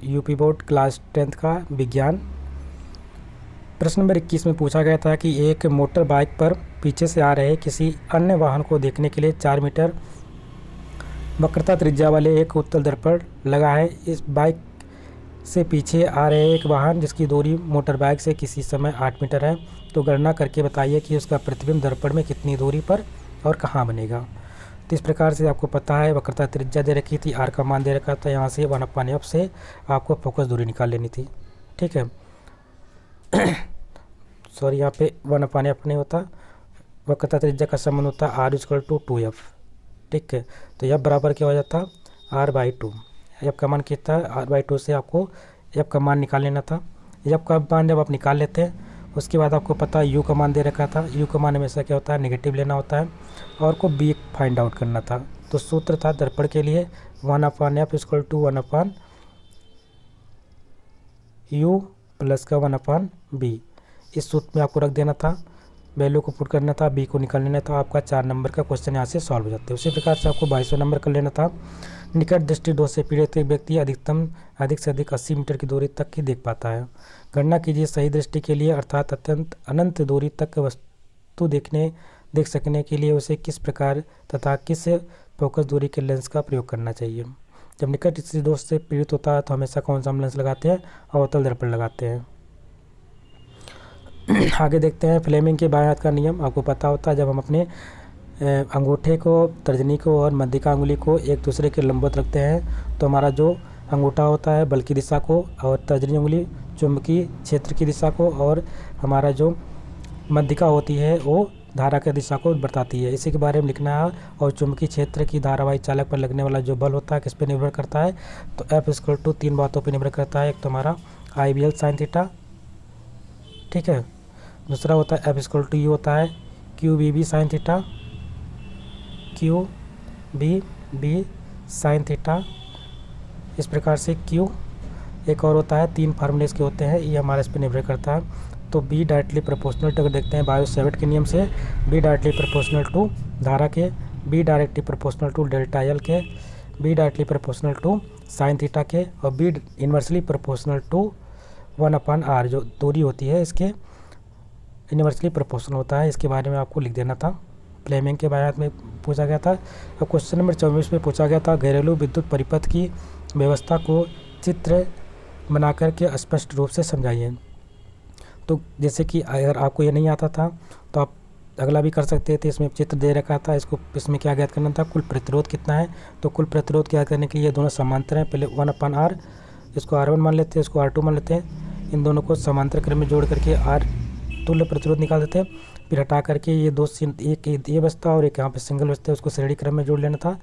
UP board class 10th का विज्ञान। प्रश्न नंबर 21 में पूछा गया था कि एक मोटर बाइक पर पीछे से आ रहे किसी अन्य वाहन को देखने के लिए 4 मीटर वक्रता त्रिज्या वाले एक उत्तल दर्पण लगा है। इस बाइक से पीछे आ रहे एक वाहन जिसकी दूरी मोटर बाइक से किसी समय 8 मीटर है, तो गणना करके बताइए कि उसका प्रतिबिंब दर्पण में कितनी दूरी पर और कहाँ बनेगा। तो इस प्रकार से आपको पता है वक्रता त्रिज्या दे रखी थी, आर का मान दे रखा था, यहाँ से 1/f से आपको फोकस दूरी निकाल लेनी थी। ठीक है, सॉरी यहाँ पे 1/f नहीं होता, वक्रता त्रिज्या का संबंध होता है r=2f। ठीक है, तो f बराबर क्या हो जाता r/2। f का मान कितना है r/2 से आपको f का मान निकाल लेना था। f का मान जब आप निकाल लेते हैं उसके बाद आपको पता है u का मान दे रखा था, u का मान हमेशा क्या होता है नेगेटिव लेना होता है और को b फाइंड आउट करना था। तो सूत्र था दर्पण के लिए 1/f = 1/u प्लस का 1/b। इस सूत्र में आपको रख देना था, वैल्यू को पुट करना था, b को निकाल लेना था, आपका 4 नंबर का क्वेश्चन यहाँ से सॉल्व हो जाता है। उसी प्रकार से आपको 22वां नंबर कर लेना था। निकट दृष्टि दोष से पीड़ित एक व्यक्ति अधिक से अधिक 80 मीटर की दूरी तक ही देख पाता है। गणना कीजिए सही दृष्टि के लिए अर्थात अत्यंत अनंत दूरी तक वस्तु देख सकने के लिए उसे किस प्रकार तथा किस फोकस दूरी के लेंस का प्रयोग करना चाहिए। जब निकट दृष्टि दोष से पीड़ित होता है तो हमेशा कौन सा लेंस लगाते हैं, अवतल दर्पण लगाते हैं। आगे देखते हैं फ्लेमिंग के बाएं हाथ का नियम। आपको पता होता है जब हम अपने अंगूठे को, तर्जनी को और मध्यिका उंगली को एक दूसरे के लंबवत रखते हैं तो हमारा जो अंगूठा होता है बल की दिशा को और तर्जनी उंगली चुंबकीय क्षेत्र की दिशा को और हमारा जो मध्यिका होती है वो धारा की दिशा को बताती है। इसी के बारे में लिखना है। और चुंबकीय क्षेत्र की धारावाही चालक पर लगने वाला जो बल होता है किस पे निर्भर करता है, तो F = 3 बातों पर निर्भर करता है। एक तो हमारा IBL sin थीटा, ठीक है, दूसरा होता है F = U होता है QBB sin theta, QBB sin theta. इस प्रकार से Q एक और होता है, 3 फार्मूले इसके होते हैं, ये हमारे इस पर निर्भर करता है। तो B डायरेक्टली प्रोपोर्शनल टू, अगर देखते हैं बायो-सैवर्ट के नियम से, B डायरेक्टली प्रोपोर्शनल टू धारा के, B directly proportional to delta L के, B directly proportional to sine theta के और B inversely proportional to 1/r जो दूरी होती है इसके इन्वर्सली प्रोपोर्शनल होता है। इसके बारे में आपको लिख देना था। फ्लेमिंग के बारे में पूछा गया था। अब क्वेश्चन नंबर 24 में पूछा गया था घरेलू विद्युत परिपथ की व्यवस्था को चित्र बना करके स्पष्ट रूप से समझाइए। तो जैसे कि अगर आपको ये नहीं आता था तो आप अगला भी कर सकते थे। इसमें चित्र दे रखा था, इसमें क्या ज्ञात करना था, कुल प्रतिरोध कितना है। तो कुल प्रतिरोध ज्ञात करने के लिए ये दोनों समांतर हैं। पहले 1/r, इसको R1 मान लेते हैं, इसको R2 मान लेते हैं। इन दोनों को समांतर क्रम में जोड़ करके R तुल्य प्रतिरोध निकाल देते हैं। फिर हटा करके ये एक ये बचता और एक यहाँ पे सिंगल बचता है, उसको श्रेणी क्रम में जोड़ लेना था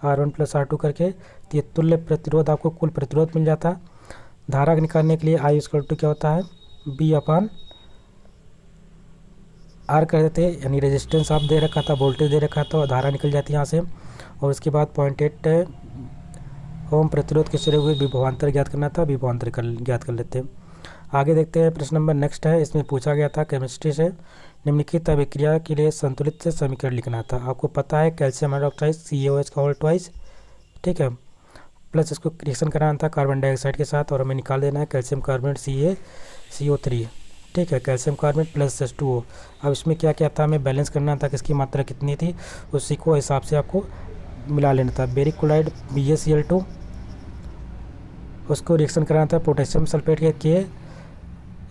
R1 + R2 करके। तो ये तुल्य प्रतिरोध आपको कुल प्रतिरोध मिल जाता। धारा निकालने के लिए I = क्या होता है B/R कर देते हैं, यानी रेजिस्टेंस आप दे रखा था, वोल्टेज दे रखा था और धारा निकल जाती है यहाँ से। और उसके बाद 0.8 ओम प्रतिरोध के सिरे हुए विभवांतर ज्ञात करना था, विभवांतर ज्ञात कर लेते हैं। आगे देखते हैं प्रश्न नंबर नेक्स्ट है। इसमें पूछा गया था केमिस्ट्री से निम्नलिखित अभिक्रिया के लिए संतुलित समीकरण लिखना था। आपको पता है कैल्शियम हाइड्रोक्साइड CaOH का होल ट्वाइस, ठीक है, प्लस इसको रिएक्शन कराना था कार्बन डाइऑक्साइड के साथ और हमें निकाल देना है कैल्शियम कार्बोनेट CaCO3, ठीक है, कैल्शियम कार्बोनेट प्लस H2O। अब इसमें क्या क्या था, हमें बैलेंस करना था किसकी मात्रा कितनी थी, उसी को हिसाब से आपको मिला लेना था। बेरिक क्लोराइड BaCl2, उसको रिएक्शन कराना था पोटेशियम सल्फेट के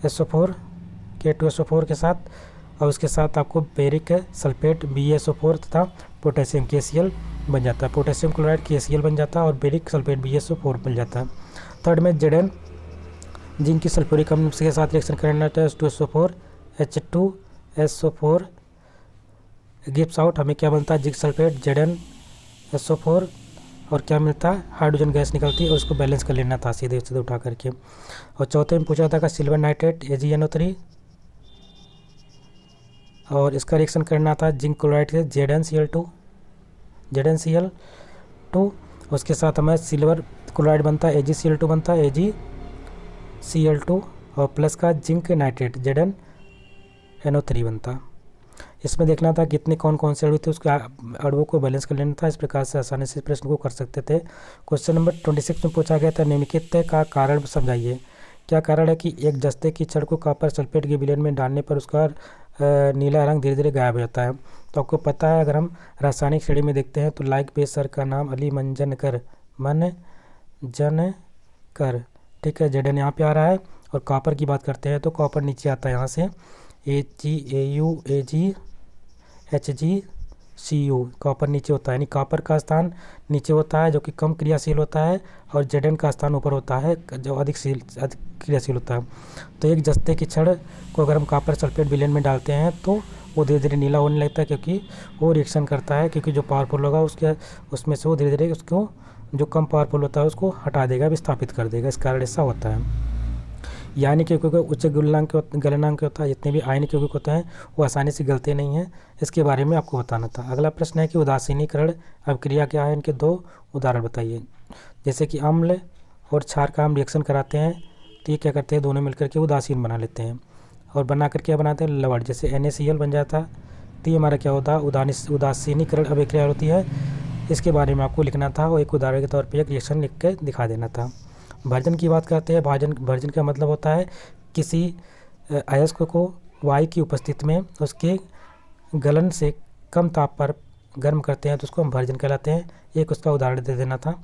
KSO4 K2SO4 के साथ और उसके साथ आपको बेरिक सल्फेट BaSO4 तथा पोटेशियम KCl बन जाता है। पोटेशियम क्लोराइड KCl बन जाता है और बेरिक सल्फेट BaSO4 बन जाता है। थर्ड में Zn जिंक की सल्फ्यूरिक अम्ल के साथ रिएक्शन करना था H2SO4 H2SO4 गिव्स आउट, हमें क्या बनता है जिंक सल्फेट ZnSO4 और क्या मिलता है हाइड्रोजन गैस निकलती है और उसको बैलेंस कर लेना था सीधे सीधे उठा करके। और चौथे में पूछा था सिल्वर नाइट्रेट AgNO3 और इसका रिएक्शन करना था जिंक क्लोराइड से ZnCl2, उसके साथ हमें सिल्वर क्लोराइड बनता है AgCl2 बनता है AgCl2 और प्लस का जिंक नाइट्रेट ZnNO3 बनता। इसमें देखना था कितने कौन कौन से अणु थे, उसके अणुओं को बैलेंस कर लेना था। इस प्रकार से आसानी से प्रश्न को कर सकते थे। क्वेश्चन नंबर 26 में पूछा गया था निम्नलिखित का कारण समझाइए। क्या कारण है कि एक जस्ते की छड़ को कॉपर सल्फेट के विलयन में डालने पर उसका नीला रंग धीरे धीरे गायब हो जाता है। तो आपको पता है, अगर हम रासायनिक श्रेणी में देखते हैं तो लाइक बेस सर का नाम अली मंजनकर, ठीक है, जेडन यहाँ पे आ रहा है। और कॉपर की बात करते हैं तो कॉपर नीचे आता है यहाँ से, AgHgCu, कॉपर नीचे होता है, यानी कॉपर का स्थान नीचे होता है जो कि कम क्रियाशील होता है, और जेडन का स्थान ऊपर होता है जो अधिक क्रियाशील होता है। तो एक जस्ते की छड़ को अगर हम कॉपर सल्फेट विलयन में डालते हैं तो वो धीरे धीरे नीला होने लगता है, क्योंकि वो रिएक्शन करता है, क्योंकि जो पावरफुल होगा उसमें से वो धीरे धीरे उसको, जो कम पावरफुल होता है उसको हटा देगा, विस्थापित कर देगा। इस कारण ऐसा होता है। यानी यौगिक उच्च गलनांक होता है, जितने भी आयनिक यौगिक होते हैं वो आसानी से गलते नहीं हैं। इसके बारे में आपको बताना था। अगला प्रश्न है कि उदासीनीकरण अभिक्रिया क्या है, इनके 2 उदाहरण बताइए। जैसे कि अम्ल और क्षार का हम रिएक्शन कराते हैं तो ये क्या करते हैं, दोनों मिलकर के उदासीन बना लेते हैं, और बना कर क्या बनाते हैं, लवण। जैसे NaCl बन जाता तो ये हमारा क्या होता है, उदासीनीकरण अभिक्रिया होती है। इसके बारे में आपको लिखना था और एक उदाहरण के तौर पर एक रिएक्शन लिख के दिखा देना था। भर्जन की बात करते हैं। भर्जन का मतलब होता है किसी अयस्क को वायु की उपस्थिति में उसके गलन से कम ताप पर गर्म करते हैं तो उसको हम भर्जन कहलाते हैं। एक उसका उदाहरण दे देना था।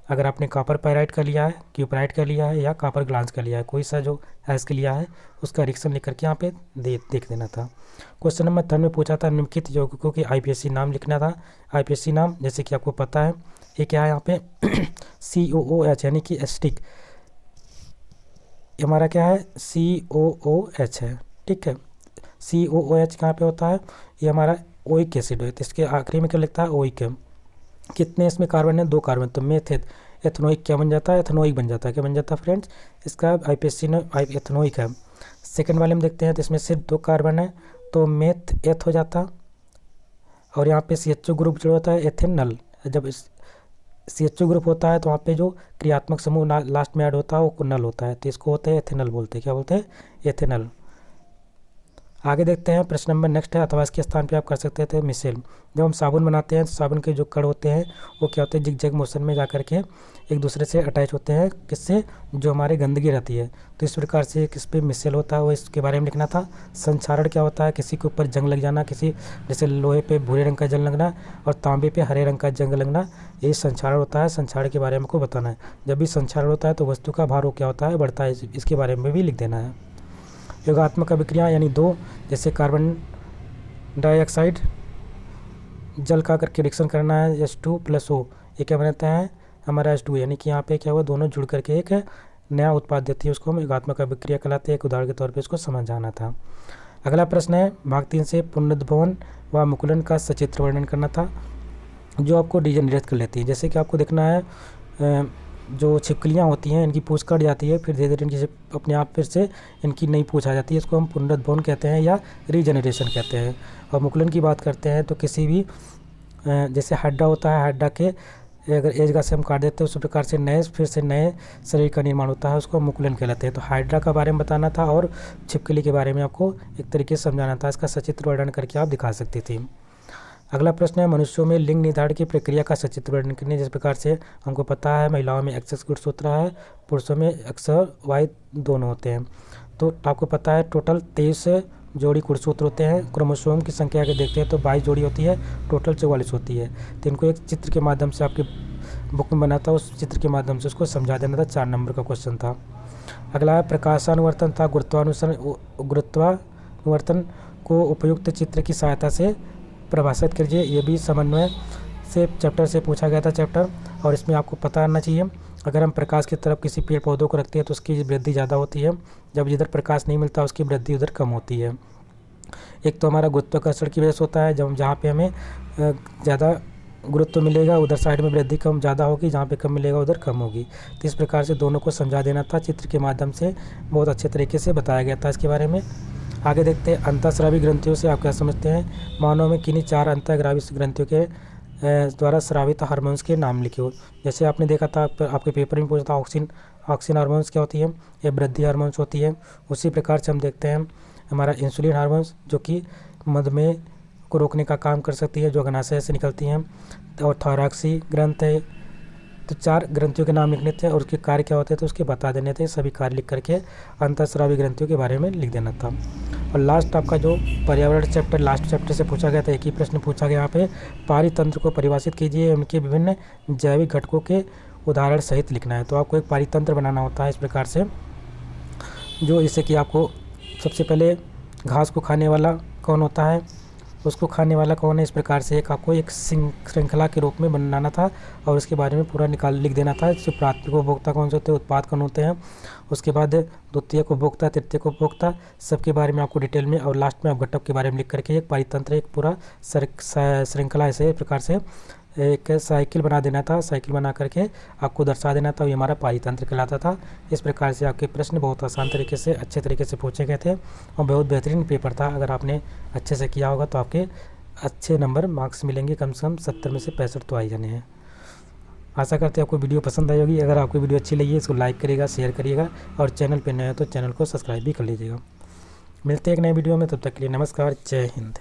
अगर आपने कॉपर पाइराइट का लिया है, क्यूपराइट का लिया है या कॉपर ग्लांस का लिया है, कोई सा जो अयस्क लिया है उसका रिएक्शन लिख करके यहाँ पे देख देना था। क्वेश्चन नंबर 3 में पूछा था निम्नलिखित यौगिकों के IPSC नाम लिखना था। IPSC नाम जैसे कि आपको पता है ये क्या है यहाँ पे COOH, यानी कि एस्टिक, हमारा क्या है COOH है, ठीक है। COOH कहाँ पे होता है, ये हमारा ओइक एसिड है, तो इसके आखिरी में क्या लिखता है, ओइक है। कितने इसमें कार्बन है, 2 कार्बन, तो मेथ एथनोइक क्या बन जाता है, एथनोइक बन जाता है। क्या बन जाता है फ्रेंड्स, इसका IPSC ने एथनोइक है। सेकंड वाले में देखते हैं तो इसमें सिर्फ 2 कार्बन है तो मेथ एथ हो जाता, और यहाँ पे CHO ग्रुप जो होता है एथेनल। जब CHO ग्रुप होता है तो वहाँ पे जो क्रियात्मक समूह लास्ट में ऐड होता है वो नल होता है, तो इसको होता है एथेनल बोलते हैं। क्या बोलते हैं, एथेनल। आगे देखते हैं प्रश्न नंबर नेक्स्ट है, अथवा इसके स्थान पे आप कर सकते थे मिसेल। जब हम साबुन बनाते हैं तो साबुन के जो कण होते हैं वो क्या होते हैं, जिग मोशन में जा करके एक दूसरे से अटैच होते हैं, किससे, जो हमारे गंदगी रहती है। तो इस प्रकार से किस पे मिसेल होता है वो इसके बारे में लिखना था। संक्षारण क्या होता है, किसी के ऊपर जंग लग जाना, किसी जैसे लोहे पे भूरे रंग का जंग लगना और तांबे पे हरे रंग का जंग लगना, ये संक्षारण होता है। संक्षारण के बारे में आपको बताना है। जब भी संक्षारण होता है तो वस्तु का भार क्या होता है, बढ़ता है, इसके बारे में भी लिख देना है। योगात्मक अभिक्रिया यानी 2, जैसे कार्बन डाइऑक्साइड जल का करके रिएक्शन करना है H2+O, ये क्या बनाता है हमारा H2, यानी कि यहाँ पे क्या हुआ, दोनों जुड़ करके एक नया उत्पाद देती है, उसको हम योगात्मक अभिक्रिया कहलाते हैं। एक उदाहरण के तौर पे इसको समझाना था। अगला प्रश्न है भाग 3 से पुनरुद्भवन व मुकुलन का सचित्र वर्णन करना था, जो आपको डिजेनरेट कर लेती है। जैसे कि आपको देखना है जो छिपकलियाँ होती हैं इनकी पूँछ कट जाती है, फिर धीरे धीरे इनकी अपने आप फिर से इनकी नई पूँछ आ जाती है, इसको हम पुनरुद्भवन कहते हैं या रीजनरेशन कहते हैं। और मुकुलन की बात करते हैं तो किसी भी जैसे हड्डा होता है, हड्डा के अगर एज से हम काट देते हैं उस प्रकार से फिर से नए शरीर का निर्माण होता है, उसको मुकुलन कहलाते हैं। तो हाइड्रा के बारे में बताना था और छिपकली के बारे में आपको एक तरीके से समझाना था। इसका सचित्र वर्णन करके आप दिखा सकती थी। अगला प्रश्न है मनुष्यों में लिंग निर्धारण की प्रक्रिया का सचित्र वर्णन करने। जिस प्रकार से हमको पता है महिलाओं में XX गुणसूत्र है, पुरुषों में X और Y दोनों होते हैं। तो आपको पता है टोटल 23 जोड़ी गुणसूत्र होते हैं। क्रोमोसोम की संख्या के देखते हैं तो 22 जोड़ी होती है, टोटल 44 होती है। तो इनको एक चित्र के माध्यम से आपके बुक में बना था, उस चित्र के माध्यम से उसको समझा देना था। 4 नंबर का क्वेश्चन था। अगला है प्रकाशानुवर्तन था गुरुत्वानुवर्तन को उपयुक्त चित्र की सहायता से परिभाषित कीजिए। ये भी समन्वय से चैप्टर से पूछा गया था चैप्टर, और इसमें आपको पता रहना चाहिए अगर हम प्रकाश की तरफ किसी पेड़ पौधों को रखते हैं तो उसकी वृद्धि ज़्यादा होती है, जब जिधर प्रकाश नहीं मिलता उसकी वृद्धि उधर कम होती है। एक तो हमारा गुरुत्वाकर्षण की वजह से होता है, जब जहाँ पे हमें ज़्यादा गुरुत्व मिलेगा उधर साइड में वृद्धि कम ज़्यादा होगी, जहाँ पे कम मिलेगा उधर कम होगी। तो इस प्रकार से दोनों को समझा देना था, चित्र के माध्यम से बहुत अच्छे तरीके से बताया गया था इसके बारे में। आगे देखते हैं अंतःस्रावी ग्रंथियों से आप क्या समझते हैं। मानव में किन्हीं 4 अंतःस्रावी ग्रंथियों के द्वारा स्रावित हार्मोन्स के नाम लिखे। जैसे आपने देखा था आपके पेपर में पूछा था ऑक्सिन हार्मोन्स क्या होती है, ये वृद्धि हार्मोन्स होती है। उसी प्रकार से हम देखते हैं हमारा इंसुलिन हार्मोन्स जो कि मधुमेह को रोकने का काम कर सकती है जो अग्नाशय से निकलती हैं। और थायरॉक्सी ग्रंथ है। तो 4 ग्रंथियों के नाम लिखने थे और उसके कार्य क्या होते थे उसके बता देने थे। सभी कार्य लिख करके अंतःस्रावी ग्रंथियों के बारे में लिख देना था। और लास्ट आपका जो पर्यावरण चैप्टर लास्ट चैप्टर से पूछा गया था, एक ही प्रश्न पूछा गया यहाँ पे, पारितंत्र को परिभाषित कीजिए, उनके विभिन्न जैविक घटकों के उदाहरण सहित लिखना है। तो आपको एक पारितंत्र बनाना होता है इस प्रकार से, जो इससे कि आपको सबसे पहले घास को खाने वाला कौन होता है, उसको खाने वाला कौन है, इस प्रकार से एक आपको एक श्रृंखला के रूप में बनाना था और उसके बारे में पूरा लिख देना था। जो प्राथमिक उपभोक्ता कौन से होते हैं, उत्पाद कौन होते हैं, उसके बाद द्वितीयक उपभोक्ता, तृतीयक उपभोक्ता, सबके बारे में आपको डिटेल में, और लास्ट में आप घटक के बारे में लिख करके एक पारितंत्र, एक पूरा श्रृंखला ऐसे प्रकार से एक साइकिल बना देना था। साइकिल बना करके आपको दर्शा देना था, ये हमारा पारितंत्र कहलाता था। इस प्रकार से आपके प्रश्न बहुत आसान तरीके से अच्छे तरीके से पूछे गए थे और बहुत बेहतरीन पेपर था। अगर आपने अच्छे से किया होगा तो आपके अच्छे नंबर मार्क्स मिलेंगे, कम से कम 70 में से 65 तो आ ही जाने हैं। आशा करते हैं आपको वीडियो पसंद आई होगी। अगर आपको वीडियो अच्छी लगी है इसको लाइक करिएगा, शेयर करिएगा और चैनल पर नए हो तो चैनल को सब्सक्राइब भी कर लीजिएगा। मिलते हैं एक नए वीडियो में, तब तक के लिए नमस्कार, जय हिंद।